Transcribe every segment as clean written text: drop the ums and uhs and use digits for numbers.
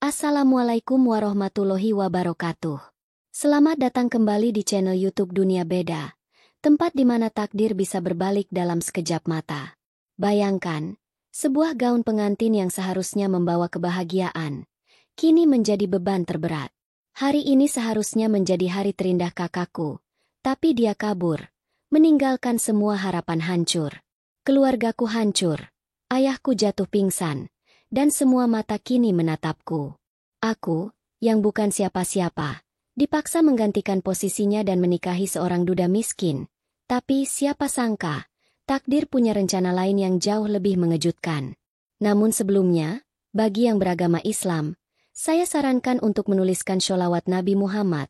Assalamualaikum warahmatullahi wabarakatuh. Selamat datang kembali di channel YouTube Dunia Beda, tempat di mana takdir bisa berbalik dalam sekejap mata. Bayangkan, sebuah gaun pengantin yang seharusnya membawa kebahagiaan, kini menjadi beban terberat. Hari ini seharusnya menjadi hari terindah kakakku, tapi dia kabur, meninggalkan semua harapan hancur. Keluargaku hancur, ayahku jatuh pingsan, dan semua mata kini menatapku. Aku, yang bukan siapa-siapa, dipaksa menggantikan posisinya dan menikahi seorang duda miskin. Tapi siapa sangka, takdir punya rencana lain yang jauh lebih mengejutkan. Namun sebelumnya, bagi yang beragama Islam, saya sarankan untuk menuliskan sholawat Nabi Muhammad,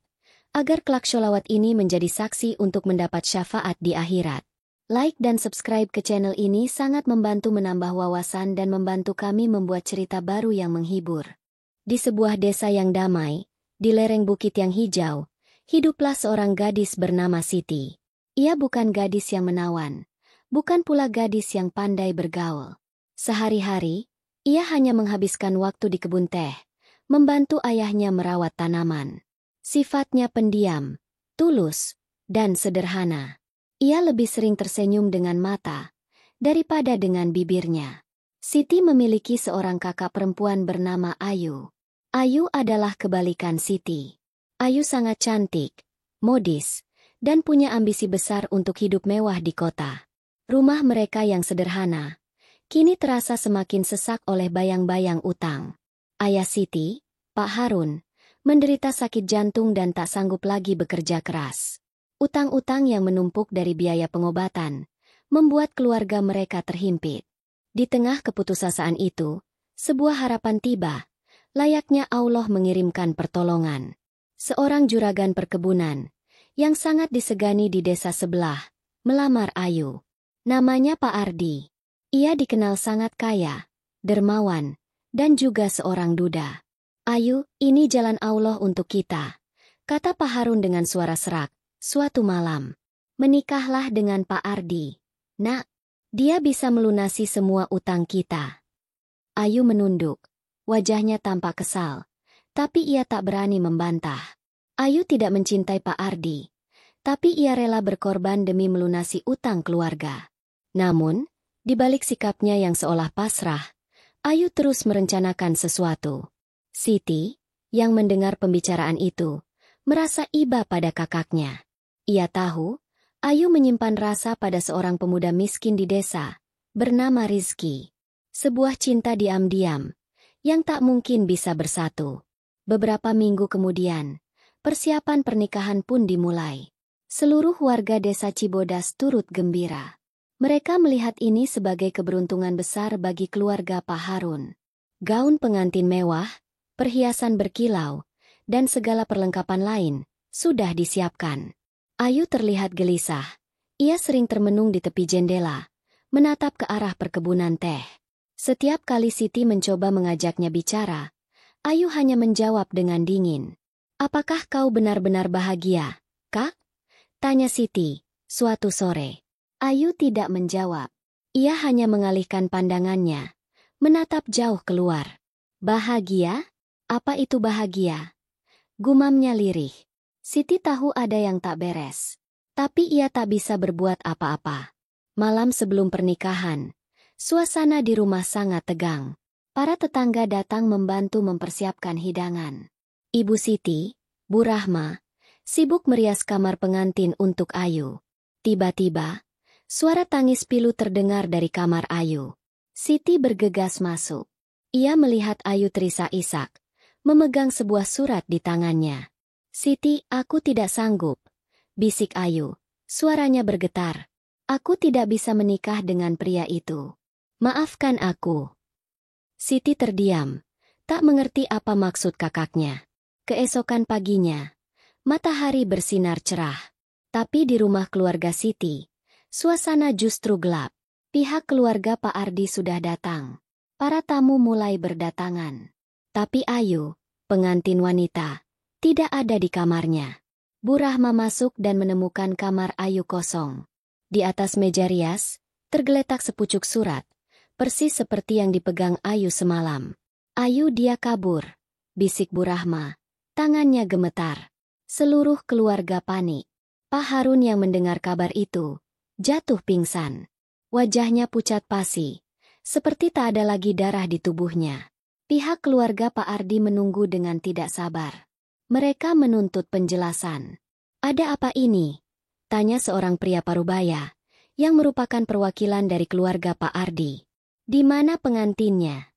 agar kelak sholawat ini menjadi saksi untuk mendapat syafaat di akhirat. Like dan subscribe ke channel ini sangat membantu menambah wawasan dan membantu kami membuat cerita baru yang menghibur. Di sebuah desa yang damai, di lereng bukit yang hijau, hiduplah seorang gadis bernama Siti. Ia bukan gadis yang menawan, bukan pula gadis yang pandai bergaul. Sehari-hari, ia hanya menghabiskan waktu di kebun teh, membantu ayahnya merawat tanaman. Sifatnya pendiam, tulus, dan sederhana. Ia lebih sering tersenyum dengan mata daripada dengan bibirnya. Siti memiliki seorang kakak perempuan bernama Ayu. Ayu adalah kebalikan Siti. Ayu sangat cantik, modis, dan punya ambisi besar untuk hidup mewah di kota. Rumah mereka yang sederhana kini terasa semakin sesak oleh bayang-bayang utang. Ayah Siti, Pak Harun, menderita sakit jantung dan tak sanggup lagi bekerja keras. Utang-utang yang menumpuk dari biaya pengobatan membuat keluarga mereka terhimpit. Di tengah keputusasaan itu, sebuah harapan tiba, layaknya Allah mengirimkan pertolongan. Seorang juragan perkebunan, yang sangat disegani di desa sebelah, melamar Ayu. Namanya Pak Ardi. Ia dikenal sangat kaya, dermawan, dan juga seorang duda. "Ayu, ini jalan Allah untuk kita," kata Pak Harun dengan suara serak. Suatu malam, menikahlah dengan Pak Ardi. Nak, dia bisa melunasi semua utang kita. Ayu menunduk, wajahnya tampak kesal, tapi ia tak berani membantah. Ayu tidak mencintai Pak Ardi, tapi ia rela berkorban demi melunasi utang keluarga. Namun, di balik sikapnya yang seolah pasrah, Ayu terus merencanakan sesuatu. Siti, yang mendengar pembicaraan itu, merasa iba pada kakaknya. Ia tahu, Ayu menyimpan rasa pada seorang pemuda miskin di desa, bernama Rizki. Sebuah cinta diam-diam, yang tak mungkin bisa bersatu. Beberapa minggu kemudian, persiapan pernikahan pun dimulai. Seluruh warga desa Cibodas turut gembira. Mereka melihat ini sebagai keberuntungan besar bagi keluarga Pak Harun. Gaun pengantin mewah, perhiasan berkilau, dan segala perlengkapan lain sudah disiapkan. Ayu terlihat gelisah. Ia sering termenung di tepi jendela, menatap ke arah perkebunan teh. Setiap kali Siti mencoba mengajaknya bicara, Ayu hanya menjawab dengan dingin. "Apakah kau benar-benar bahagia, Kak?" tanya Siti, suatu sore. Ayu tidak menjawab. Ia hanya mengalihkan pandangannya, menatap jauh keluar. "Bahagia? Apa itu bahagia?" gumamnya lirih. Siti tahu ada yang tak beres, tapi ia tak bisa berbuat apa-apa. Malam sebelum pernikahan, suasana di rumah sangat tegang. Para tetangga datang membantu mempersiapkan hidangan. Ibu Siti, Bu Rahma, sibuk merias kamar pengantin untuk Ayu. Tiba-tiba, suara tangis pilu terdengar dari kamar Ayu. Siti bergegas masuk. Ia melihat Ayu terisak-isak, memegang sebuah surat di tangannya. "Siti, aku tidak sanggup," bisik Ayu. Suaranya bergetar. "Aku tidak bisa menikah dengan pria itu. Maafkan aku." Siti terdiam, tak mengerti apa maksud kakaknya. Keesokan paginya, matahari bersinar cerah. Tapi di rumah keluarga Siti, suasana justru gelap. Pihak keluarga Pak Ardi sudah datang. Para tamu mulai berdatangan. Tapi Ayu, pengantin wanita, tidak ada di kamarnya. Bu Rahma masuk dan menemukan kamar Ayu kosong. Di atas meja rias, tergeletak sepucuk surat, persis seperti yang dipegang Ayu semalam. "Ayu, dia kabur," bisik Bu Rahma. Tangannya gemetar. Seluruh keluarga panik. Pak Harun yang mendengar kabar itu, jatuh pingsan. Wajahnya pucat pasi, seperti tak ada lagi darah di tubuhnya. Pihak keluarga Pak Ardi menunggu dengan tidak sabar. Mereka menuntut penjelasan. Ada apa ini? Tanya seorang pria parubaya, yang merupakan perwakilan dari keluarga Pak Ardi. Di mana pengantinnya?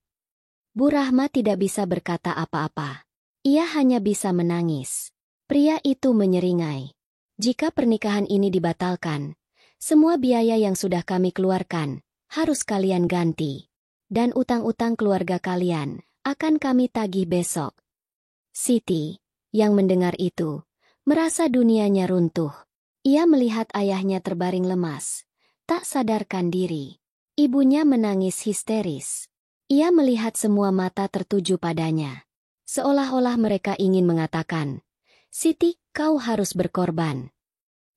Bu Rahma tidak bisa berkata apa-apa. Ia hanya bisa menangis. Pria itu menyeringai. Jika pernikahan ini dibatalkan, semua biaya yang sudah kami keluarkan, harus kalian ganti. Dan utang-utang keluarga kalian, akan kami tagih besok. Siti, yang mendengar itu, merasa dunianya runtuh. Ia melihat ayahnya terbaring lemas, tak sadarkan diri. Ibunya menangis histeris. Ia melihat semua mata tertuju padanya. Seolah-olah mereka ingin mengatakan, Siti, kau harus berkorban.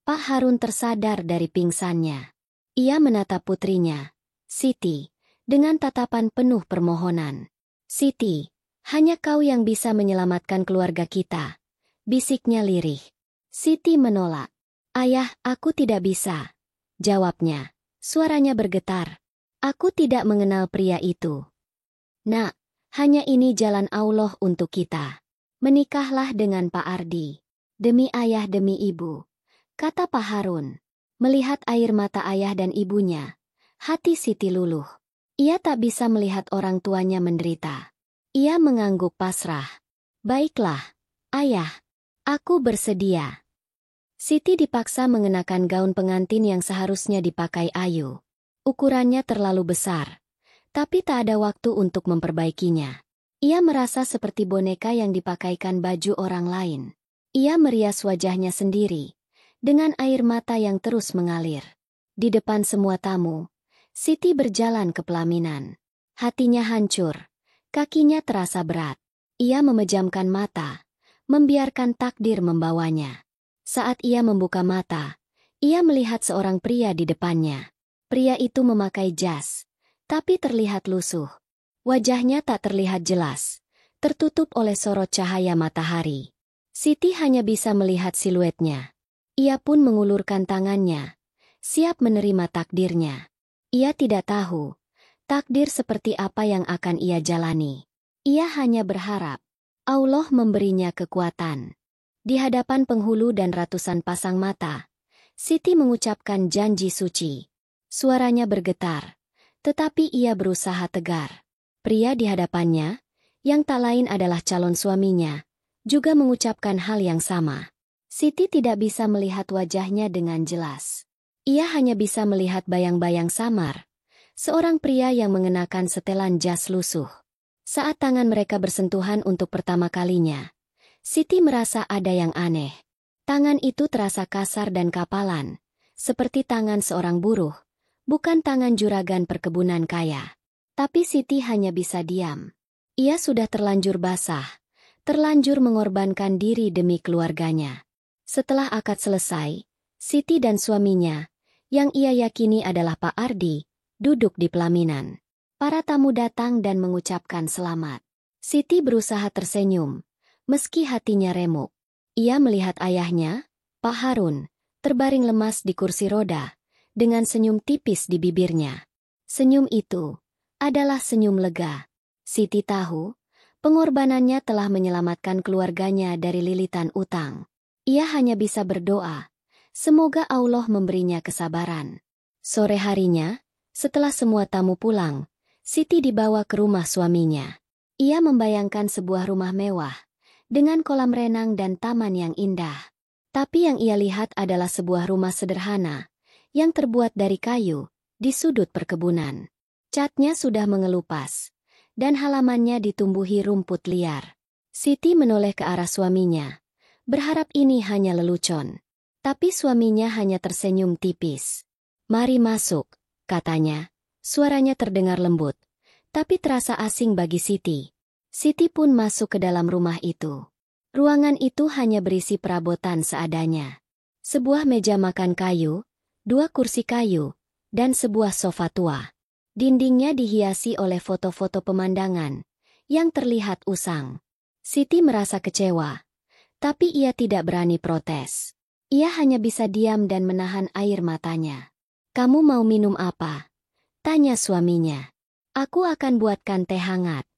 Pak Harun tersadar dari pingsannya. Ia menatap putrinya, Siti, dengan tatapan penuh permohonan. Siti, hanya kau yang bisa menyelamatkan keluarga kita. Bisiknya lirih. Siti menolak. Ayah, aku tidak bisa. Jawabnya. Suaranya bergetar. Aku tidak mengenal pria itu. Nak, hanya ini jalan Allah untuk kita. Menikahlah dengan Pak Ardi. Demi ayah demi ibu. Kata Pak Harun. Melihat air mata ayah dan ibunya, hati Siti luluh. Ia tak bisa melihat orang tuanya menderita. Ia mengangguk pasrah. Baiklah, ayah. Aku bersedia. Siti dipaksa mengenakan gaun pengantin yang seharusnya dipakai Ayu. Ukurannya terlalu besar. Tapi tak ada waktu untuk memperbaikinya. Ia merasa seperti boneka yang dipakaikan baju orang lain. Ia merias wajahnya sendiri, dengan air mata yang terus mengalir. Di depan semua tamu, Siti berjalan ke pelaminan. Hatinya hancur, kakinya terasa berat. Ia memejamkan mata, membiarkan takdir membawanya. Saat ia membuka mata, ia melihat seorang pria di depannya. Pria itu memakai jas, tapi terlihat lusuh. Wajahnya tak terlihat jelas, tertutup oleh sorot cahaya matahari. Siti hanya bisa melihat siluetnya. Ia pun mengulurkan tangannya, siap menerima takdirnya. Ia tidak tahu, takdir seperti apa yang akan ia jalani. Ia hanya berharap, Allah memberinya kekuatan. Di hadapan penghulu dan ratusan pasang mata, Siti mengucapkan janji suci. Suaranya bergetar, tetapi ia berusaha tegar. Pria di hadapannya, yang tak lain adalah calon suaminya, juga mengucapkan hal yang sama. Siti tidak bisa melihat wajahnya dengan jelas. Ia hanya bisa melihat bayang-bayang samar. Seorang pria yang mengenakan setelan jas lusuh. Saat tangan mereka bersentuhan untuk pertama kalinya, Siti merasa ada yang aneh. Tangan itu terasa kasar dan kapalan, seperti tangan seorang buruh, bukan tangan juragan perkebunan kaya. Tapi Siti hanya bisa diam. Ia sudah terlanjur basah, terlanjur mengorbankan diri demi keluarganya. Setelah akad selesai, Siti dan suaminya, yang ia yakini adalah Pak Ardi, duduk di pelaminan. Para tamu datang dan mengucapkan selamat. Siti berusaha tersenyum, meski hatinya remuk. Ia melihat ayahnya, Pak Harun, terbaring lemas di kursi roda, dengan senyum tipis di bibirnya. Senyum itu adalah senyum lega. Siti tahu, pengorbanannya telah menyelamatkan keluarganya dari lilitan utang. Ia hanya bisa berdoa, semoga Allah memberinya kesabaran. Sore harinya, setelah semua tamu pulang, Siti dibawa ke rumah suaminya. Ia membayangkan sebuah rumah mewah, dengan kolam renang dan taman yang indah. Tapi yang ia lihat adalah sebuah rumah sederhana, yang terbuat dari kayu, di sudut perkebunan. Catnya sudah mengelupas, dan halamannya ditumbuhi rumput liar. Siti menoleh ke arah suaminya, berharap ini hanya lelucon. Tapi suaminya hanya tersenyum tipis. Mari masuk, katanya. Suaranya terdengar lembut, tapi terasa asing bagi Siti. Siti pun masuk ke dalam rumah itu. Ruangan itu hanya berisi perabotan seadanya. Sebuah meja makan kayu, 2 kursi kayu, dan sebuah sofa tua. Dindingnya dihiasi oleh foto-foto pemandangan, yang terlihat usang. Siti merasa kecewa, tapi ia tidak berani protes. Ia hanya bisa diam dan menahan air matanya. "Kamu mau minum apa?" tanya suaminya. "Aku akan buatkan teh hangat."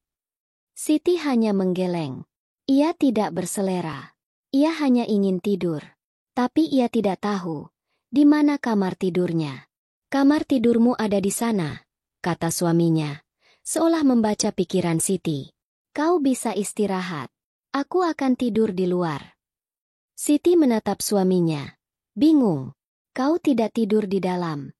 Siti hanya menggeleng. Ia tidak berselera. Ia hanya ingin tidur. Tapi ia tidak tahu di mana kamar tidurnya. "Kamar tidurmu ada di sana," kata suaminya, seolah membaca pikiran Siti. "Kau bisa istirahat. Aku akan tidur di luar." Siti menatap suaminya. Bingung. "Kau tidak tidur di dalam?"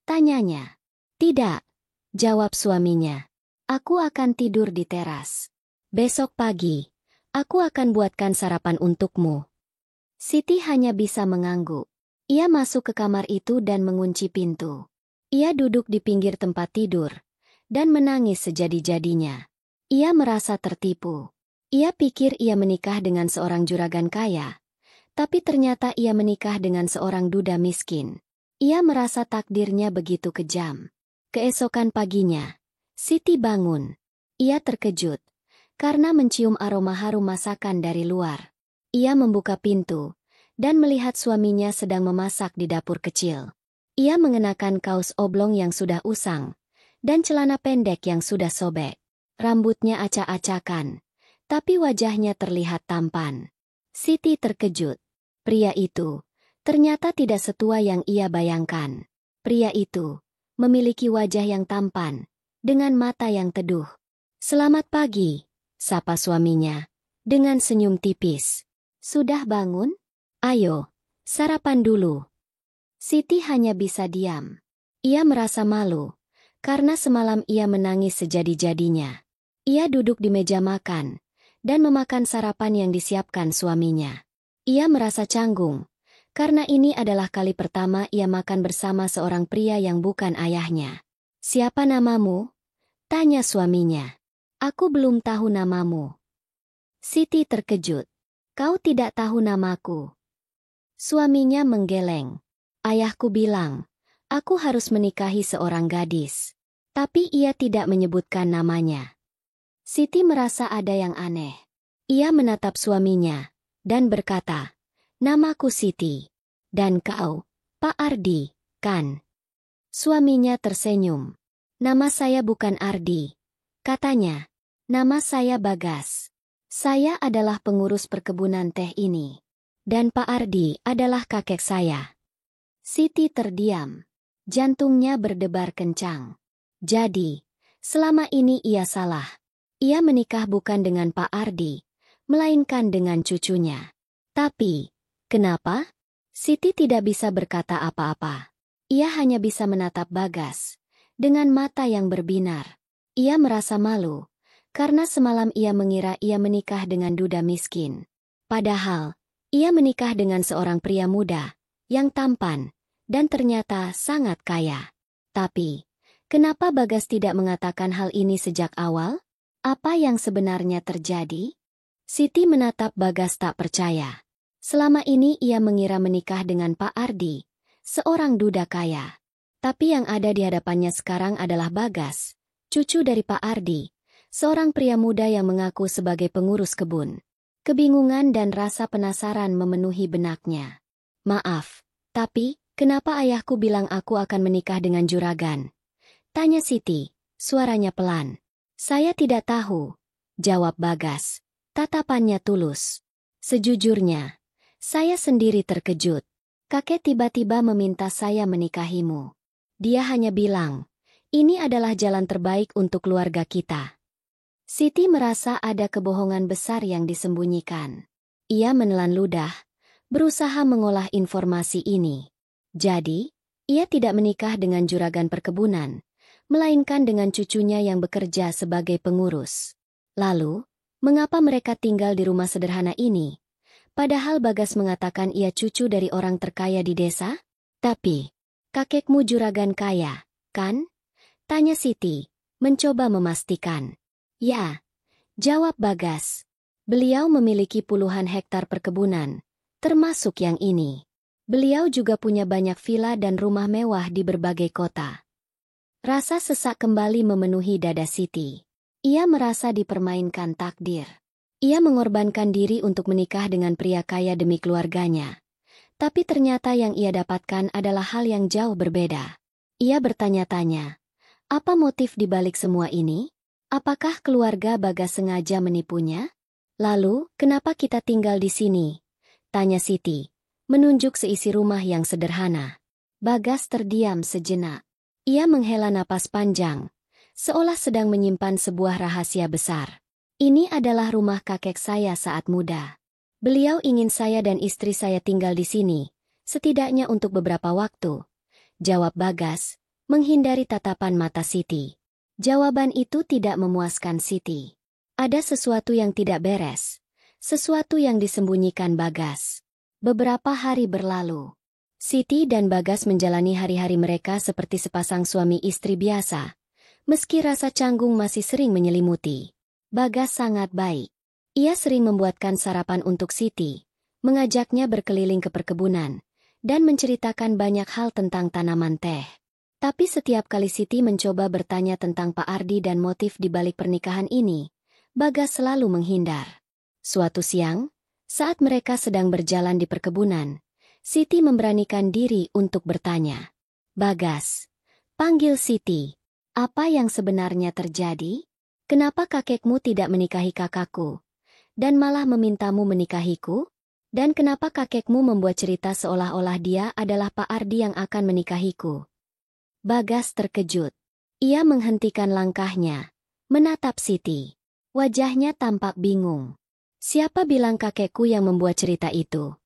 tanyanya. "Tidak," jawab suaminya. "Aku akan tidur di teras. Besok pagi, aku akan buatkan sarapan untukmu." Siti hanya bisa mengangguk. Ia masuk ke kamar itu dan mengunci pintu. Ia duduk di pinggir tempat tidur dan menangis sejadi-jadinya. Ia merasa tertipu. Ia pikir ia menikah dengan seorang juragan kaya, tapi ternyata ia menikah dengan seorang duda miskin. Ia merasa takdirnya begitu kejam. Keesokan paginya, Siti bangun. Ia terkejut karena mencium aroma harum masakan dari luar. Ia membuka pintu dan melihat suaminya sedang memasak di dapur kecil. Ia mengenakan kaos oblong yang sudah usang dan celana pendek yang sudah sobek. Rambutnya acak-acakan, tapi wajahnya terlihat tampan. Siti terkejut. Pria itu ternyata tidak setua yang ia bayangkan. Pria itu memiliki wajah yang tampan, dengan mata yang teduh. "Selamat pagi," sapa suaminya, dengan senyum tipis. "Sudah bangun? Ayo, sarapan dulu." Siti hanya bisa diam. Ia merasa malu, karena semalam ia menangis sejadi-jadinya. Ia duduk di meja makan, dan memakan sarapan yang disiapkan suaminya. Ia merasa canggung, karena ini adalah kali pertama ia makan bersama seorang pria yang bukan ayahnya. "Siapa namamu?" tanya suaminya. "Aku belum tahu namamu." Siti terkejut. "Kau tidak tahu namaku?" Suaminya menggeleng. "Ayahku bilang, aku harus menikahi seorang gadis. Tapi ia tidak menyebutkan namanya." Siti merasa ada yang aneh. Ia menatap suaminya, dan berkata, "Namaku Siti. Dan kau, Pak Ardi, kan?" Suaminya tersenyum. "Nama saya bukan Ardi," katanya. "Nama saya Bagas. Saya adalah pengurus perkebunan teh ini. Dan Pak Ardi adalah kakek saya." Siti terdiam. Jantungnya berdebar kencang. Jadi, selama ini ia salah. Ia menikah bukan dengan Pak Ardi, melainkan dengan cucunya. Tapi, kenapa? Siti tidak bisa berkata apa-apa. Ia hanya bisa menatap Bagas dengan mata yang berbinar. Ia merasa malu, karena semalam ia mengira ia menikah dengan duda miskin. Padahal, ia menikah dengan seorang pria muda, yang tampan, dan ternyata sangat kaya. Tapi, kenapa Bagas tidak mengatakan hal ini sejak awal? Apa yang sebenarnya terjadi? Siti menatap Bagas tak percaya. Selama ini ia mengira menikah dengan Pak Ardi, seorang duda kaya. Tapi yang ada di hadapannya sekarang adalah Bagas, cucu dari Pak Ardi, seorang pria muda yang mengaku sebagai pengurus kebun. Kebingungan dan rasa penasaran memenuhi benaknya. "Maaf, tapi kenapa ayahku bilang aku akan menikah dengan juragan?" tanya Siti, suaranya pelan. "Saya tidak tahu," jawab Bagas. Tatapannya tulus. "Sejujurnya, saya sendiri terkejut. Kakek tiba-tiba meminta saya menikahimu. Dia hanya bilang, ini adalah jalan terbaik untuk keluarga kita." Siti merasa ada kebohongan besar yang disembunyikan. Ia menelan ludah, berusaha mengolah informasi ini. Jadi, ia tidak menikah dengan juragan perkebunan, melainkan dengan cucunya yang bekerja sebagai pengurus. Lalu, mengapa mereka tinggal di rumah sederhana ini? Padahal Bagas mengatakan ia cucu dari orang terkaya di desa? "Tapi, kakekmu juragan kaya, kan?" tanya Siti, mencoba memastikan. "Ya," jawab Bagas. "Beliau memiliki puluhan hektar perkebunan, termasuk yang ini. Beliau juga punya banyak villa dan rumah mewah di berbagai kota." Rasa sesak kembali memenuhi dada Siti. Ia merasa dipermainkan takdir. Ia mengorbankan diri untuk menikah dengan pria kaya demi keluarganya. Tapi ternyata yang ia dapatkan adalah hal yang jauh berbeda. Ia bertanya-tanya, apa motif di balik semua ini? Apakah keluarga Bagas sengaja menipunya? Lalu, kenapa kita tinggal di sini? Tanya Siti, menunjuk seisi rumah yang sederhana. Bagas terdiam sejenak. Ia menghela napas panjang, seolah sedang menyimpan sebuah rahasia besar. Ini adalah rumah kakek saya saat muda. Beliau ingin saya dan istri saya tinggal di sini, setidaknya untuk beberapa waktu. Jawab Bagas, menghindari tatapan mata Siti. Jawaban itu tidak memuaskan Siti. Ada sesuatu yang tidak beres. Sesuatu yang disembunyikan Bagas. Beberapa hari berlalu. Siti dan Bagas menjalani hari-hari mereka seperti sepasang suami istri biasa. Meski rasa canggung masih sering menyelimuti. Bagas sangat baik. Ia sering membuatkan sarapan untuk Siti, mengajaknya berkeliling ke perkebunan, dan menceritakan banyak hal tentang tanaman teh. Tapi setiap kali Siti mencoba bertanya tentang Pak Ardi dan motif di balik pernikahan ini, Bagas selalu menghindar. Suatu siang, saat mereka sedang berjalan di perkebunan, Siti memberanikan diri untuk bertanya. Bagas, panggil Siti. Apa yang sebenarnya terjadi? Kenapa kakekmu tidak menikahi kakakku, dan malah memintamu menikahiku? Dan kenapa kakekmu membuat cerita seolah-olah dia adalah Pak Ardi yang akan menikahiku? Bagas terkejut. Ia menghentikan langkahnya, menatap Siti. Wajahnya tampak bingung. Siapa bilang kakekku yang membuat cerita itu?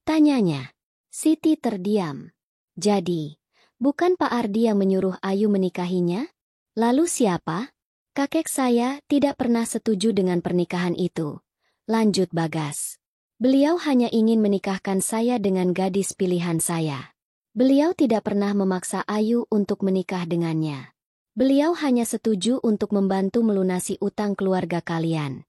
Tanyanya. Siti terdiam. Jadi, bukan Pak Ardi yang menyuruh Ayu menikahinya? Lalu siapa? Kakek saya tidak pernah setuju dengan pernikahan itu. Lanjut Bagas. Beliau hanya ingin menikahkan saya dengan gadis pilihan saya. Beliau tidak pernah memaksa Ayu untuk menikah dengannya. Beliau hanya setuju untuk membantu melunasi utang keluarga kalian.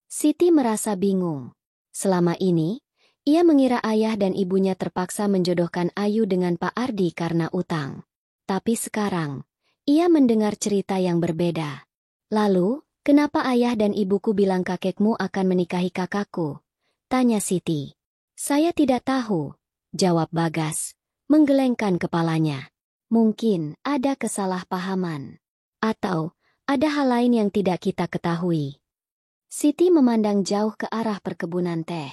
Siti merasa bingung. Selama ini, ia mengira ayah dan ibunya terpaksa menjodohkan Ayu dengan Pak Ardi karena utang. Tapi sekarang, ia mendengar cerita yang berbeda. Lalu, kenapa ayah dan ibuku bilang kakekmu akan menikahi kakakku? Tanya Siti. Saya tidak tahu, jawab Bagas, menggelengkan kepalanya. Mungkin ada kesalahpahaman. Atau, ada hal lain yang tidak kita ketahui. Siti memandang jauh ke arah perkebunan teh.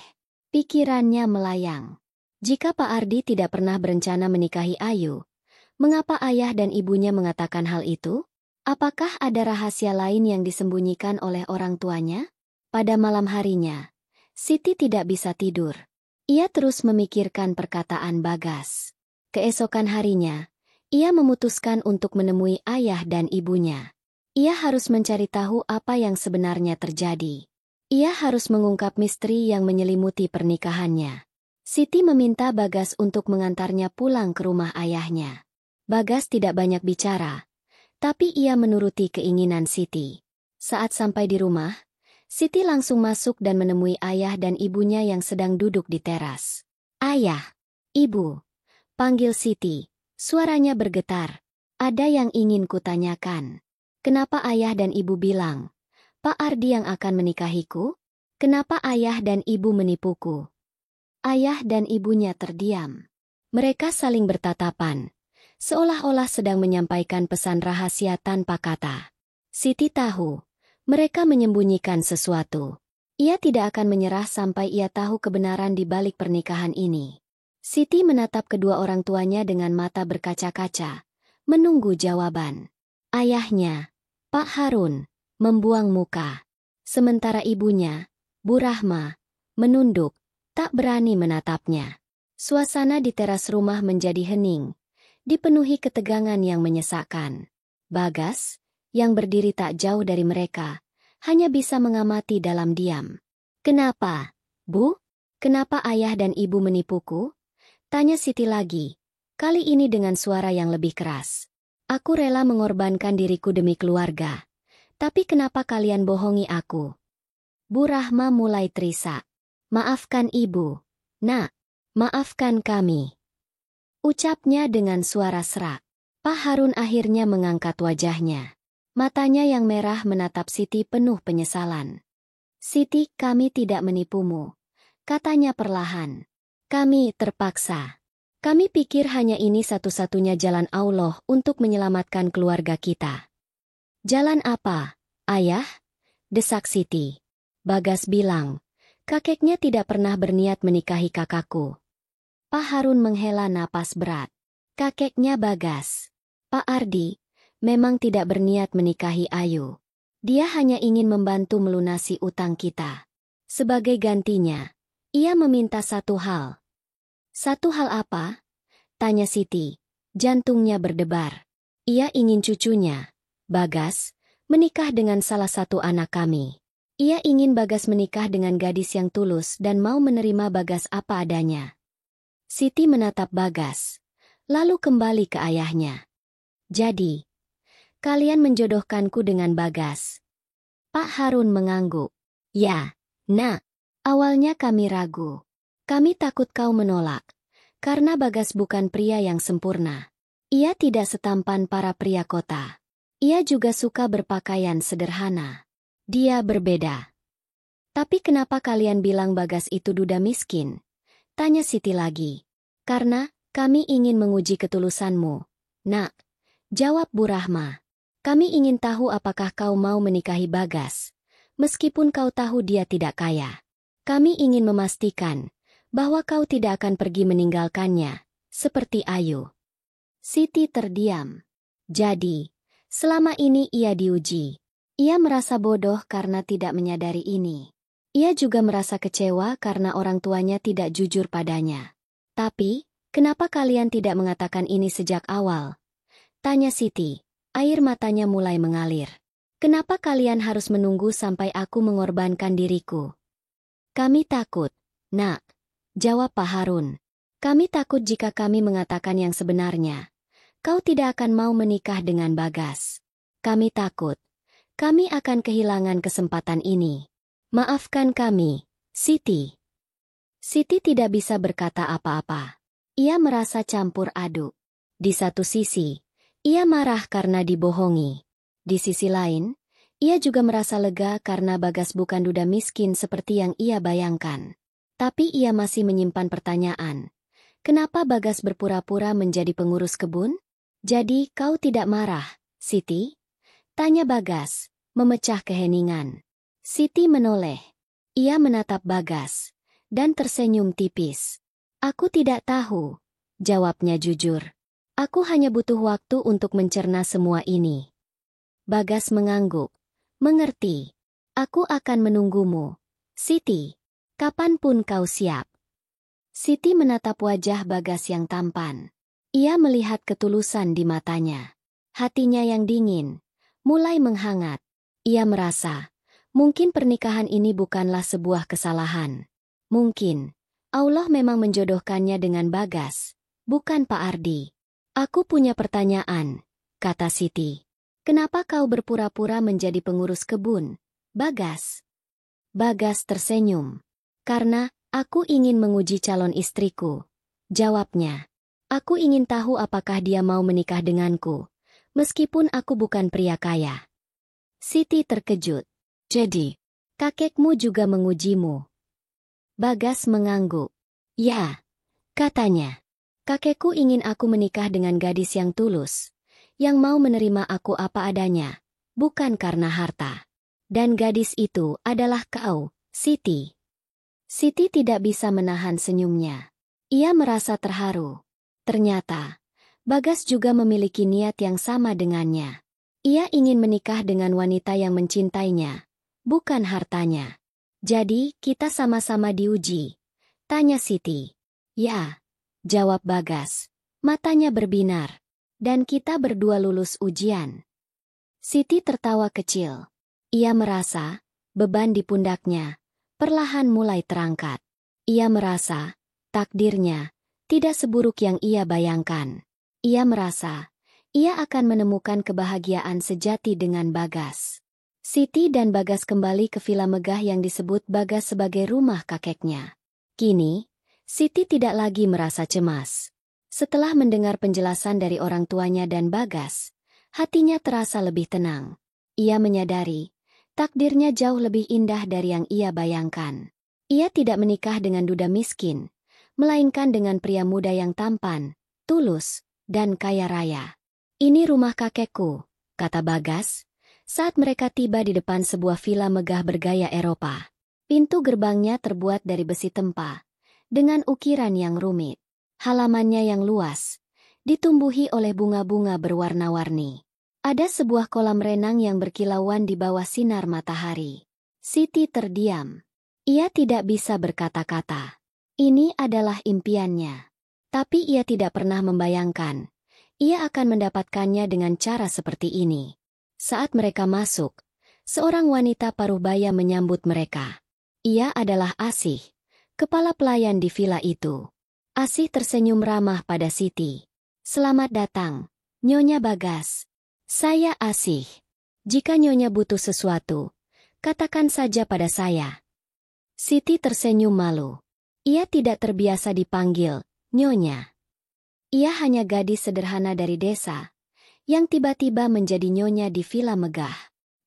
Pikirannya melayang. Jika Pak Ardi tidak pernah berencana menikahi Ayu, mengapa ayah dan ibunya mengatakan hal itu? Apakah ada rahasia lain yang disembunyikan oleh orang tuanya? Pada malam harinya, Siti tidak bisa tidur. Ia terus memikirkan perkataan Bagas. Keesokan harinya, ia memutuskan untuk menemui ayah dan ibunya. Ia harus mencari tahu apa yang sebenarnya terjadi. Ia harus mengungkap misteri yang menyelimuti pernikahannya. Siti meminta Bagas untuk mengantarnya pulang ke rumah ayahnya. Bagas tidak banyak bicara. Tapi ia menuruti keinginan Siti. Saat sampai di rumah, Siti langsung masuk dan menemui ayah dan ibunya yang sedang duduk di teras. Ayah, ibu, panggil Siti. Suaranya bergetar. Ada yang ingin kutanyakan. Kenapa ayah dan ibu bilang, Pak Ardi yang akan menikahiku? Kenapa ayah dan ibu menipuku? Ayah dan ibunya terdiam. Mereka saling bertatapan. Seolah-olah sedang menyampaikan pesan rahasia tanpa kata. Siti tahu, mereka menyembunyikan sesuatu. Ia tidak akan menyerah sampai ia tahu kebenaran di balik pernikahan ini. Siti menatap kedua orang tuanya dengan mata berkaca-kaca, menunggu jawaban. Ayahnya, Pak Harun, membuang muka. Sementara ibunya, Bu Rahma, menunduk, tak berani menatapnya. Suasana di teras rumah menjadi hening. Dipenuhi ketegangan yang menyesakkan. Bagas, yang berdiri tak jauh dari mereka, hanya bisa mengamati dalam diam. Kenapa, Bu? Kenapa ayah dan ibu menipuku? Tanya Siti lagi, kali ini dengan suara yang lebih keras. Aku rela mengorbankan diriku demi keluarga. Tapi kenapa kalian bohongi aku? Bu Rahma mulai terisak. Maafkan ibu. Nak, maafkan kami. Ucapnya dengan suara serak. Pak Harun akhirnya mengangkat wajahnya. Matanya yang merah menatap Siti penuh penyesalan. Siti, kami tidak menipumu, katanya perlahan. Kami terpaksa. Kami pikir hanya ini satu-satunya jalan Allah untuk menyelamatkan keluarga kita. Jalan apa, Ayah? Desak Siti. Bagas bilang, kakeknya tidak pernah berniat menikahi kakakku. Pak Harun menghela napas berat. Kakeknya Bagas, Pak Ardi, memang tidak berniat menikahi Ayu. Dia hanya ingin membantu melunasi utang kita. Sebagai gantinya, ia meminta satu hal. Satu hal apa? Tanya Siti. Jantungnya berdebar. Ia ingin cucunya, Bagas, menikah dengan salah satu anak kami. Ia ingin Bagas menikah dengan gadis yang tulus dan mau menerima Bagas apa adanya. Siti menatap Bagas, lalu kembali ke ayahnya. Jadi, kalian menjodohkanku dengan Bagas. Pak Harun mengangguk. Ya, Nak. Awalnya kami ragu. Kami takut kau menolak, karena Bagas bukan pria yang sempurna. Ia tidak setampan para pria kota. Ia juga suka berpakaian sederhana. Dia berbeda. Tapi kenapa kalian bilang Bagas itu duda miskin? Tanya Siti lagi. Karena kami ingin menguji ketulusanmu, Nak. Jawab Bu Rahma. Kami ingin tahu apakah kau mau menikahi Bagas. Meskipun kau tahu dia tidak kaya. Kami ingin memastikan bahwa kau tidak akan pergi meninggalkannya, seperti Ayu. Siti terdiam. Jadi, selama ini ia diuji. Ia merasa bodoh karena tidak menyadari ini. Ia juga merasa kecewa karena orang tuanya tidak jujur padanya. Tapi, kenapa kalian tidak mengatakan ini sejak awal? Tanya Siti. Air matanya mulai mengalir. Kenapa kalian harus menunggu sampai aku mengorbankan diriku? Kami takut, Nak. Jawab Pak Harun. Kami takut jika kami mengatakan yang sebenarnya. Kau tidak akan mau menikah dengan Bagas. Kami takut. Kami akan kehilangan kesempatan ini. Maafkan kami, Siti. Siti tidak bisa berkata apa-apa. Ia merasa campur aduk. Di satu sisi, ia marah karena dibohongi. Di sisi lain, ia juga merasa lega karena Bagas bukan duda miskin seperti yang ia bayangkan. Tapi ia masih menyimpan pertanyaan. Kenapa Bagas berpura-pura menjadi pengurus kebun? Jadi kau tidak marah, Siti? Tanya Bagas, memecah keheningan. Siti menoleh. Ia menatap Bagas dan tersenyum tipis. Aku tidak tahu, jawabnya jujur. Aku hanya butuh waktu untuk mencerna semua ini. Bagas mengangguk. Mengerti. Aku akan menunggumu, Siti. Kapanpun kau siap. Siti menatap wajah Bagas yang tampan. Ia melihat ketulusan di matanya. Hatinya yang dingin mulai menghangat. Ia merasa, mungkin pernikahan ini bukanlah sebuah kesalahan. Mungkin Allah memang menjodohkannya dengan Bagas, bukan Pak Ardi. Aku punya pertanyaan, kata Siti. Kenapa kau berpura-pura menjadi pengurus kebun, Bagas? Bagas tersenyum. Karena aku ingin menguji calon istriku, jawabnya. Aku ingin tahu apakah dia mau menikah denganku, meskipun aku bukan pria kaya. Siti terkejut. Jadi, kakekmu juga mengujimu? Bagas mengangguk. Ya, katanya. Kakekku ingin aku menikah dengan gadis yang tulus, yang mau menerima aku apa adanya, bukan karena harta. Dan gadis itu adalah kau, Siti. Siti tidak bisa menahan senyumnya. Ia merasa terharu. Ternyata, Bagas juga memiliki niat yang sama dengannya. Ia ingin menikah dengan wanita yang mencintainya, bukan hartanya. Jadi, kita sama-sama diuji. Tanya Siti. Ya. Jawab Bagas. Matanya berbinar. Dan kita berdua lulus ujian. Siti tertawa kecil. Ia merasa, beban di pundaknya perlahan mulai terangkat. Ia merasa, takdirnya tidak seburuk yang ia bayangkan. Ia merasa, ia akan menemukan kebahagiaan sejati dengan Bagas. Siti dan Bagas kembali ke villa megah yang disebut Bagas sebagai rumah kakeknya. Kini, Siti tidak lagi merasa cemas. Setelah mendengar penjelasan dari orang tuanya dan Bagas, hatinya terasa lebih tenang. Ia menyadari, Takdirnya jauh lebih indah dari yang ia bayangkan. Ia tidak menikah dengan duda miskin, melainkan dengan pria muda yang tampan, tulus, dan kaya raya. "Ini rumah kakekku," kata Bagas, saat mereka tiba di depan sebuah villa megah bergaya Eropa. Pintu gerbangnya terbuat dari besi tempa, dengan ukiran yang rumit. Halamannya yang luas, ditumbuhi oleh bunga-bunga berwarna-warni. Ada sebuah kolam renang yang berkilauan di bawah sinar matahari. Siti terdiam. Ia tidak bisa berkata-kata. Ini adalah impiannya. Tapi ia tidak pernah membayangkan ia akan mendapatkannya dengan cara seperti ini. Saat mereka masuk, seorang wanita paruh baya menyambut mereka. Ia adalah Asih, kepala pelayan di villa itu. Asih tersenyum ramah pada Siti. "Selamat datang, Nyonya Bagas. Saya Asih. Jika Nyonya butuh sesuatu, katakan saja pada saya." Siti tersenyum malu. Ia tidak terbiasa dipanggil Nyonya. Ia hanya gadis sederhana dari desa, yang tiba-tiba menjadi nyonya di villa megah.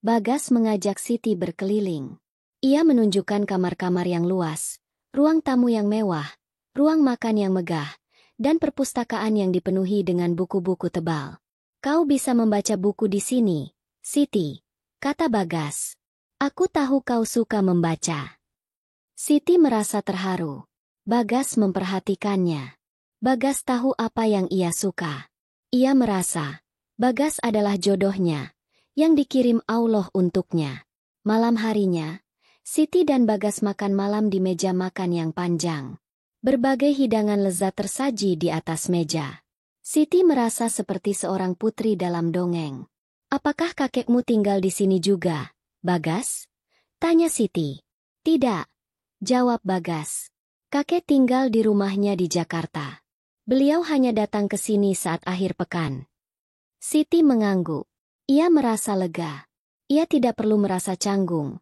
Bagas mengajak Siti berkeliling. Ia menunjukkan kamar-kamar yang luas, ruang tamu yang mewah, ruang makan yang megah, dan perpustakaan yang dipenuhi dengan buku-buku tebal. "Kau bisa membaca buku di sini, Siti," kata Bagas. "Aku tahu kau suka membaca." Siti merasa terharu. Bagas memperhatikannya. Bagas tahu apa yang ia suka. Ia merasa Bagas adalah jodohnya, yang dikirim Allah untuknya. Malam harinya, Siti dan Bagas makan malam di meja makan yang panjang. Berbagai hidangan lezat tersaji di atas meja. Siti merasa seperti seorang putri dalam dongeng. "Apakah kakekmu tinggal di sini juga, Bagas?" tanya Siti. "Tidak," jawab Bagas. "Kakek tinggal di rumahnya di Jakarta. Beliau hanya datang ke sini saat akhir pekan." Siti mengangguk. Ia merasa lega. Ia tidak perlu merasa canggung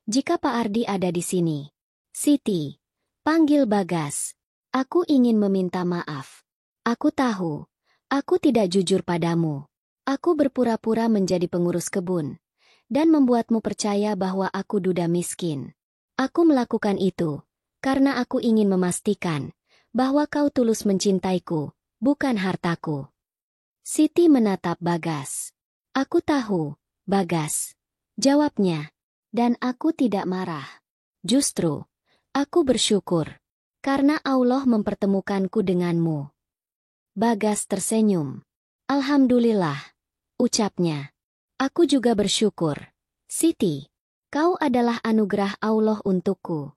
jika Pak Ardi ada di sini. "Siti," panggil Bagas. "Aku ingin meminta maaf. Aku tahu, aku tidak jujur padamu. Aku berpura-pura menjadi pengurus kebun, dan membuatmu percaya bahwa aku duda miskin. Aku melakukan itu karena aku ingin memastikan bahwa kau tulus mencintaiku, bukan hartaku." Siti menatap Bagas. "Aku tahu, Bagas," jawabnya, "dan aku tidak marah. Justru, aku bersyukur, karena Allah mempertemukanku denganmu." Bagas tersenyum. "Alhamdulillah," ucapnya. "Aku juga bersyukur. Siti, kau adalah anugerah Allah untukku."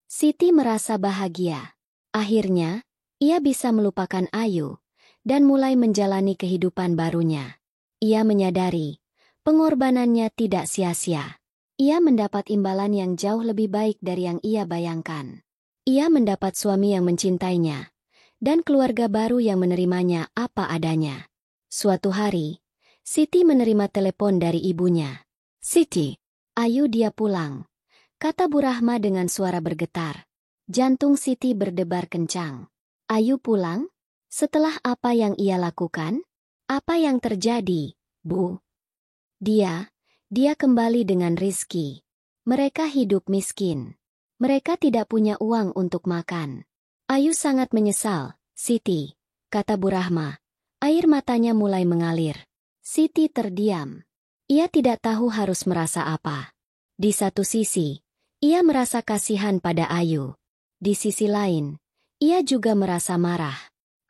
Siti merasa bahagia. Akhirnya, ia bisa melupakan Ayu dan mulai menjalani kehidupan barunya. Ia menyadari pengorbanannya tidak sia-sia. Ia mendapat imbalan yang jauh lebih baik dari yang ia bayangkan. Ia mendapat suami yang mencintainya dan keluarga baru yang menerimanya apa adanya. Suatu hari, Siti menerima telepon dari ibunya. "Siti, ayo dia pulang," kata Bu Rahma dengan suara bergetar. Jantung Siti berdebar kencang. "Ayu pulang? Setelah apa yang ia lakukan? Apa yang terjadi, Bu?" Dia kembali dengan Rizky. Mereka hidup miskin. Mereka tidak punya uang untuk makan. "Ayu sangat menyesal, Siti," kata Bu Rahma. Air matanya mulai mengalir. Siti terdiam. Ia tidak tahu harus merasa apa. Di satu sisi, ia merasa kasihan pada Ayu. Di sisi lain, ia juga merasa marah.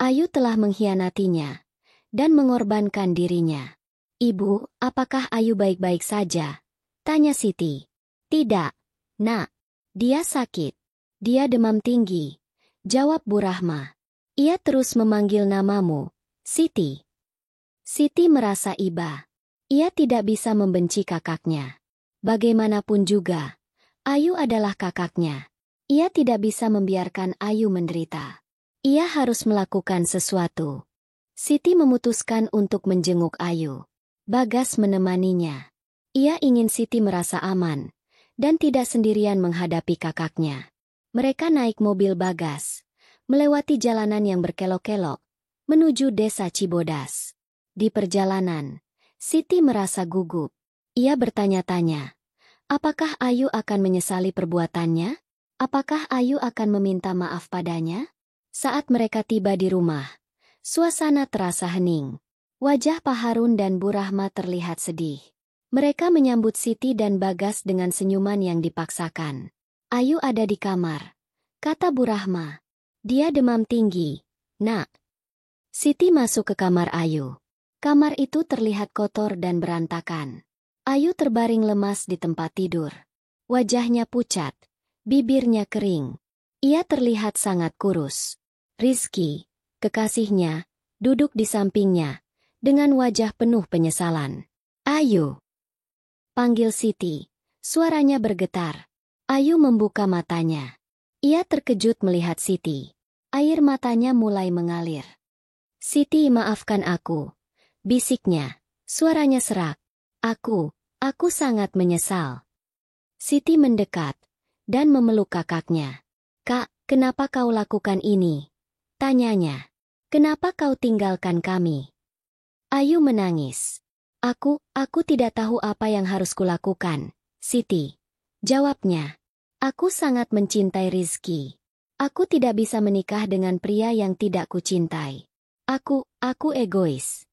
Ayu telah mengkhianatinya dan mengorbankan dirinya. "Ibu, apakah Ayu baik-baik saja?" tanya Siti. "Tidak, Nak. Dia sakit. Dia demam tinggi," jawab Bu Rahma. "Ia terus memanggil namamu, Siti." Siti merasa iba. Ia tidak bisa membenci kakaknya. Bagaimanapun juga, Ayu adalah kakaknya. Ia tidak bisa membiarkan Ayu menderita. Ia harus melakukan sesuatu. Siti memutuskan untuk menjenguk Ayu. Bagas menemaninya. Ia ingin Siti merasa aman dan tidak sendirian menghadapi kakaknya. Mereka naik mobil Bagas, melewati jalanan yang berkelok-kelok, menuju desa Cibodas. Di perjalanan, Siti merasa gugup. Ia bertanya-tanya, Apakah Ayu akan menyesali perbuatannya? Apakah Ayu akan meminta maaf padanya? Saat mereka tiba di rumah, suasana terasa hening. Wajah Pak Harun dan Bu Rahma terlihat sedih. Mereka menyambut Siti dan Bagas dengan senyuman yang dipaksakan. Ayu ada di kamar, kata Bu Rahma. Dia demam tinggi, Nak. Siti masuk ke kamar Ayu. Kamar itu terlihat kotor dan berantakan. Ayu terbaring lemas di tempat tidur. Wajahnya pucat, bibirnya kering. Ia terlihat sangat kurus. Rizky, kekasihnya, duduk di sampingnya, dengan wajah penuh penyesalan. Ayu, panggil Siti. Suaranya bergetar. Ayu membuka matanya. Ia terkejut melihat Siti. Air matanya mulai mengalir. Siti, maafkan aku, bisiknya. Suaranya serak. Aku sangat menyesal. Siti mendekat dan memeluk kakaknya. Kak, kenapa kau lakukan ini? Tanyanya. Kenapa kau tinggalkan kami? Ayu menangis. Aku tidak tahu apa yang harus kulakukan, Siti. Jawabnya. Aku sangat mencintai Rizky. Aku tidak bisa menikah dengan pria yang tidak kucintai. Aku egois.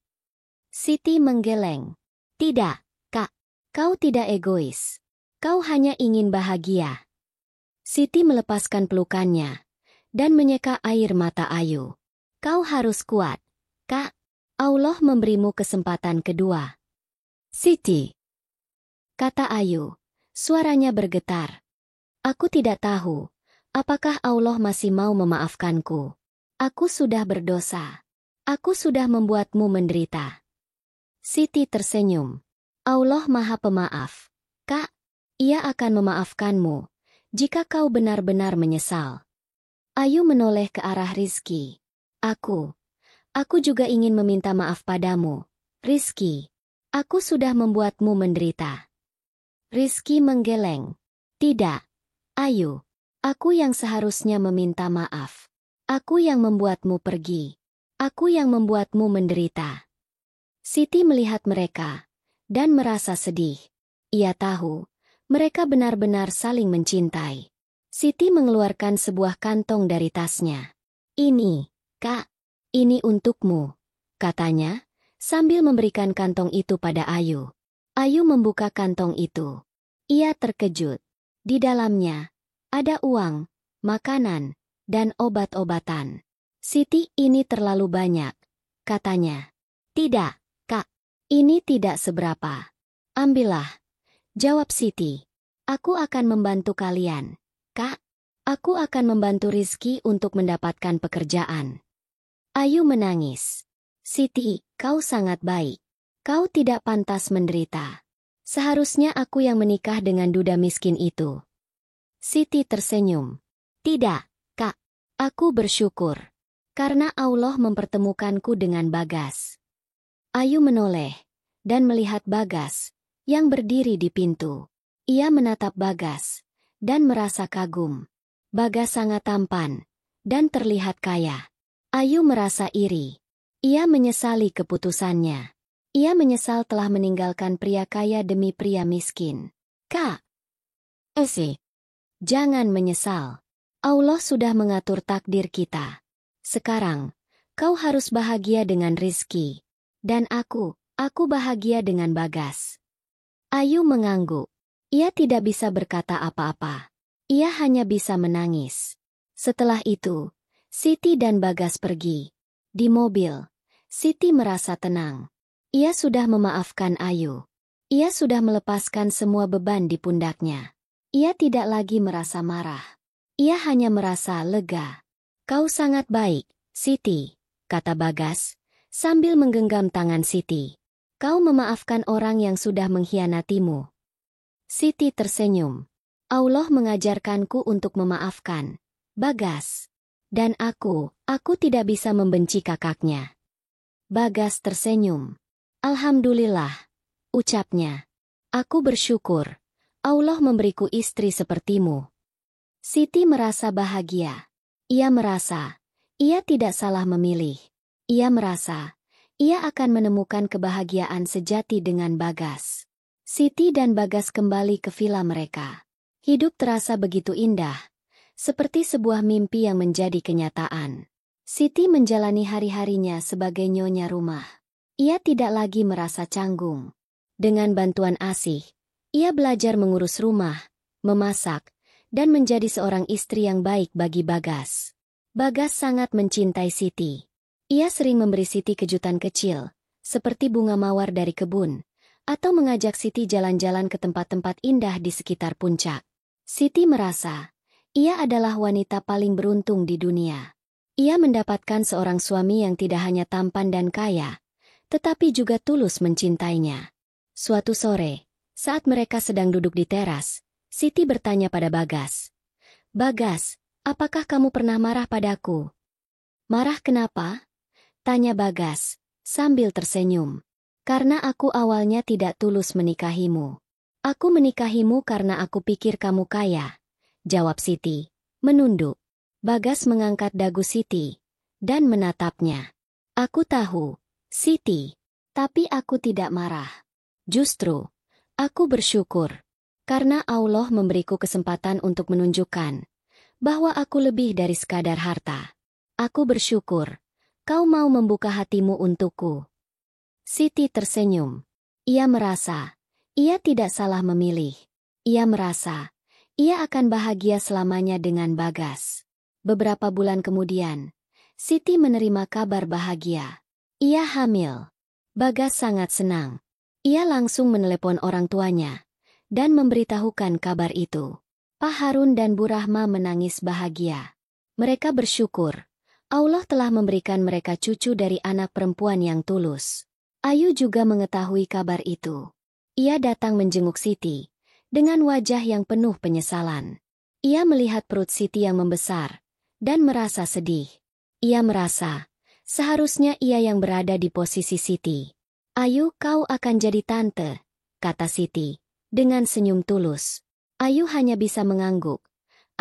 Siti menggeleng. Tidak, Kak. Kau tidak egois. Kau hanya ingin bahagia. Siti melepaskan pelukannya dan menyeka air mata Ayu. Kau harus kuat, Kak. Allah memberimu kesempatan kedua. Siti, kata Ayu. Suaranya bergetar. Aku tidak tahu, apakah Allah masih mau memaafkanku. Aku sudah berdosa. Aku sudah membuatmu menderita. Siti tersenyum. Allah Maha Pemaaf. Kak, Ia akan memaafkanmu jika kau benar-benar menyesal. Ayu menoleh ke arah Rizky. Aku juga ingin meminta maaf padamu, Rizky. Aku sudah membuatmu menderita. Rizky menggeleng. Tidak, Ayu. Aku yang seharusnya meminta maaf. Aku yang membuatmu pergi. Aku yang membuatmu menderita. Siti melihat mereka dan merasa sedih. Ia tahu, mereka benar-benar saling mencintai. Siti mengeluarkan sebuah kantong dari tasnya. Ini, Kak, ini untukmu, katanya, sambil memberikan kantong itu pada Ayu. Ayu membuka kantong itu. Ia terkejut. Di dalamnya, ada uang, makanan, dan obat-obatan. Siti, ini terlalu banyak, katanya. Tidak, Kak, ini tidak seberapa. Ambillah. Jawab Siti. Aku akan membantu kalian. Kak, aku akan membantu Rizky untuk mendapatkan pekerjaan. Ayu menangis. Siti, kau sangat baik. Kau tidak pantas menderita. Seharusnya aku yang menikah dengan duda miskin itu. Siti tersenyum. Tidak, Kak. Aku bersyukur. Karena Allah mempertemukanku dengan Bagas. Ayu menoleh dan melihat Bagas yang berdiri di pintu. Ia menatap Bagas dan merasa kagum. Bagas sangat tampan dan terlihat kaya. Ayu merasa iri. Ia menyesali keputusannya. Ia menyesal telah meninggalkan pria kaya demi pria miskin. Kak, jangan menyesal. Allah sudah mengatur takdir kita. Sekarang, kau harus bahagia dengan Rizky. Dan aku bahagia dengan Bagas. Ayu mengangguk. Ia tidak bisa berkata apa-apa. Ia hanya bisa menangis. Setelah itu, Siti dan Bagas pergi. Di mobil, Siti merasa tenang. Ia sudah memaafkan Ayu. Ia sudah melepaskan semua beban di pundaknya. Ia tidak lagi merasa marah. Ia hanya merasa lega. Kau sangat baik, Siti, kata Bagas, sambil menggenggam tangan Siti. Kau memaafkan orang yang sudah mengkhianatimu. Siti tersenyum. Allah mengajarkanku untuk memaafkan, Bagas. Dan aku tidak bisa membenci kakaknya. Bagas tersenyum. Alhamdulillah, ucapnya. Aku bersyukur, Allah memberiku istri sepertimu. Siti merasa bahagia. Ia merasa, ia tidak salah memilih. Ia merasa, ia akan menemukan kebahagiaan sejati dengan Bagas. Siti dan Bagas kembali ke villa mereka. Hidup terasa begitu indah, seperti sebuah mimpi yang menjadi kenyataan. Siti menjalani hari-harinya sebagai nyonya rumah. Ia tidak lagi merasa canggung. Dengan bantuan Asih, ia belajar mengurus rumah, memasak, dan menjadi seorang istri yang baik bagi Bagas. Bagas sangat mencintai Siti. Ia sering memberi Siti kejutan kecil, seperti bunga mawar dari kebun, atau mengajak Siti jalan-jalan ke tempat-tempat indah di sekitar puncak. Siti merasa, ia adalah wanita paling beruntung di dunia. Ia mendapatkan seorang suami yang tidak hanya tampan dan kaya, tetapi juga tulus mencintainya. Suatu sore, saat mereka sedang duduk di teras, Siti bertanya pada Bagas. "Bagas, apakah kamu pernah marah padaku?" "Marah kenapa?" tanya Bagas, sambil tersenyum. "Karena aku awalnya tidak tulus menikahimu. Aku menikahimu karena aku pikir kamu kaya," jawab Siti, menunduk. Bagas mengangkat dagu Siti dan menatapnya. "Aku tahu, Siti, tapi aku tidak marah. Justru, aku bersyukur, karena Allah memberiku kesempatan untuk menunjukkan bahwa aku lebih dari sekadar harta. Aku bersyukur, kau mau membuka hatimu untukku." Siti tersenyum. Ia merasa, ia tidak salah memilih. Ia merasa, ia akan bahagia selamanya dengan Bagas. Beberapa bulan kemudian, Siti menerima kabar bahagia. Ia hamil. Bagas sangat senang. Ia langsung menelepon orang tuanya dan memberitahukan kabar itu. Pak Harun dan Bu Rahma menangis bahagia. Mereka bersyukur Allah telah memberikan mereka cucu dari anak perempuan yang tulus. Ayu juga mengetahui kabar itu. Ia datang menjenguk Siti dengan wajah yang penuh penyesalan. Ia melihat perut Siti yang membesar dan merasa sedih. Ia merasa seharusnya ia yang berada di posisi Siti. "Ayu, kau akan jadi tante," kata Siti, dengan senyum tulus. Ayu hanya bisa mengangguk.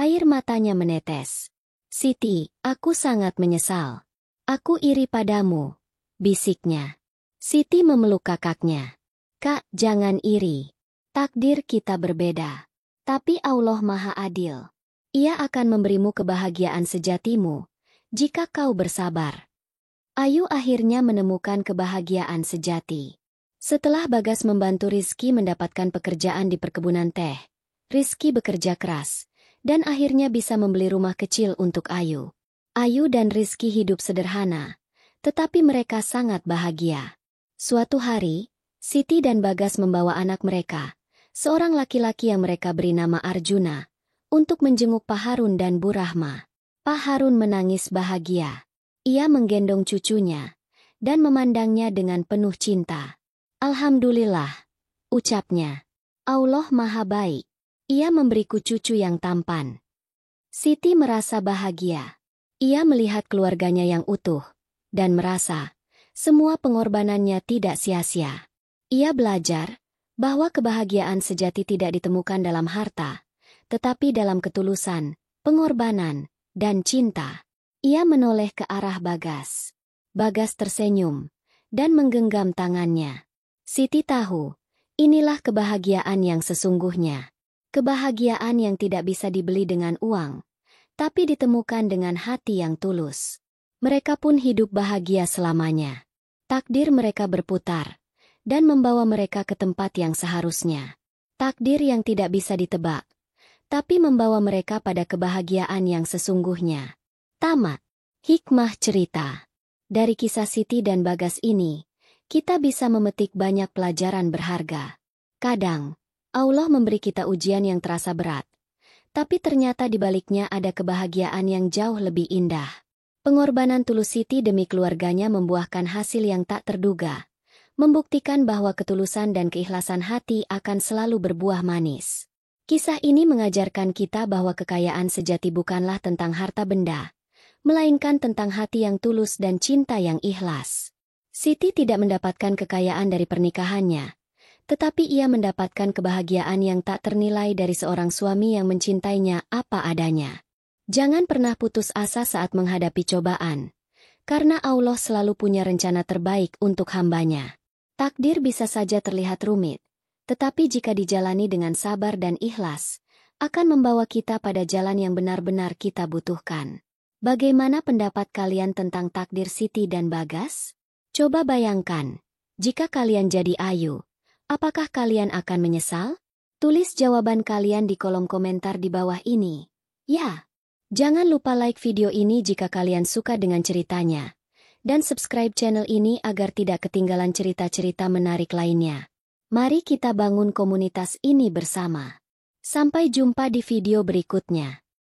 Air matanya menetes. "Siti, aku sangat menyesal. Aku iri padamu," bisiknya. Siti memeluk kakaknya. "Kak, jangan iri. Takdir kita berbeda. Tapi Allah Maha Adil. Ia akan memberimu kebahagiaan sejatimu jika kau bersabar." Ayu akhirnya menemukan kebahagiaan sejati. Setelah Bagas membantu Rizky mendapatkan pekerjaan di perkebunan teh, Rizky bekerja keras dan akhirnya bisa membeli rumah kecil untuk Ayu. Ayu dan Rizky hidup sederhana, tetapi mereka sangat bahagia. Suatu hari, Siti dan Bagas membawa anak mereka, seorang laki-laki yang mereka beri nama Arjuna, untuk menjenguk Pak Harun dan Bu Rahma. Pak Harun menangis bahagia. Ia menggendong cucunya dan memandangnya dengan penuh cinta. "Alhamdulillah," ucapnya. "Allah Maha Baik. Ia memberiku cucu yang tampan." Siti merasa bahagia. Ia melihat keluarganya yang utuh dan merasa semua pengorbanannya tidak sia-sia. Ia belajar bahwa kebahagiaan sejati tidak ditemukan dalam harta, tetapi dalam ketulusan, pengorbanan, dan cinta. Ia menoleh ke arah Bagas. Bagas tersenyum dan menggenggam tangannya. Siti tahu, inilah kebahagiaan yang sesungguhnya. Kebahagiaan yang tidak bisa dibeli dengan uang, tapi ditemukan dengan hati yang tulus. Mereka pun hidup bahagia selamanya. Takdir mereka berputar dan membawa mereka ke tempat yang seharusnya. Takdir yang tidak bisa ditebak, tapi membawa mereka pada kebahagiaan yang sesungguhnya. Tamat. Hikmah cerita. Dari kisah Siti dan Bagas ini, kita bisa memetik banyak pelajaran berharga. Kadang, Allah memberi kita ujian yang terasa berat, tapi ternyata di baliknya ada kebahagiaan yang jauh lebih indah. Pengorbanan tulus Siti demi keluarganya membuahkan hasil yang tak terduga, membuktikan bahwa ketulusan dan keikhlasan hati akan selalu berbuah manis. Kisah ini mengajarkan kita bahwa kekayaan sejati bukanlah tentang harta benda, melainkan tentang hati yang tulus dan cinta yang ikhlas. Siti tidak mendapatkan kekayaan dari pernikahannya, tetapi ia mendapatkan kebahagiaan yang tak ternilai dari seorang suami yang mencintainya apa adanya. Jangan pernah putus asa saat menghadapi cobaan, karena Allah selalu punya rencana terbaik untuk hambanya. Takdir bisa saja terlihat rumit, Tetapi jika dijalani dengan sabar dan ikhlas, akan membawa kita pada jalan yang benar-benar kita butuhkan. Bagaimana pendapat kalian tentang takdir Siti dan Bagas? Coba bayangkan, jika kalian jadi Ayu, apakah kalian akan menyesal? Tulis jawaban kalian di kolom komentar di bawah ini. Ya, jangan lupa like video ini jika kalian suka dengan ceritanya. Dan subscribe channel ini agar tidak ketinggalan cerita-cerita menarik lainnya. Mari kita bangun komunitas ini bersama. Sampai jumpa di video berikutnya.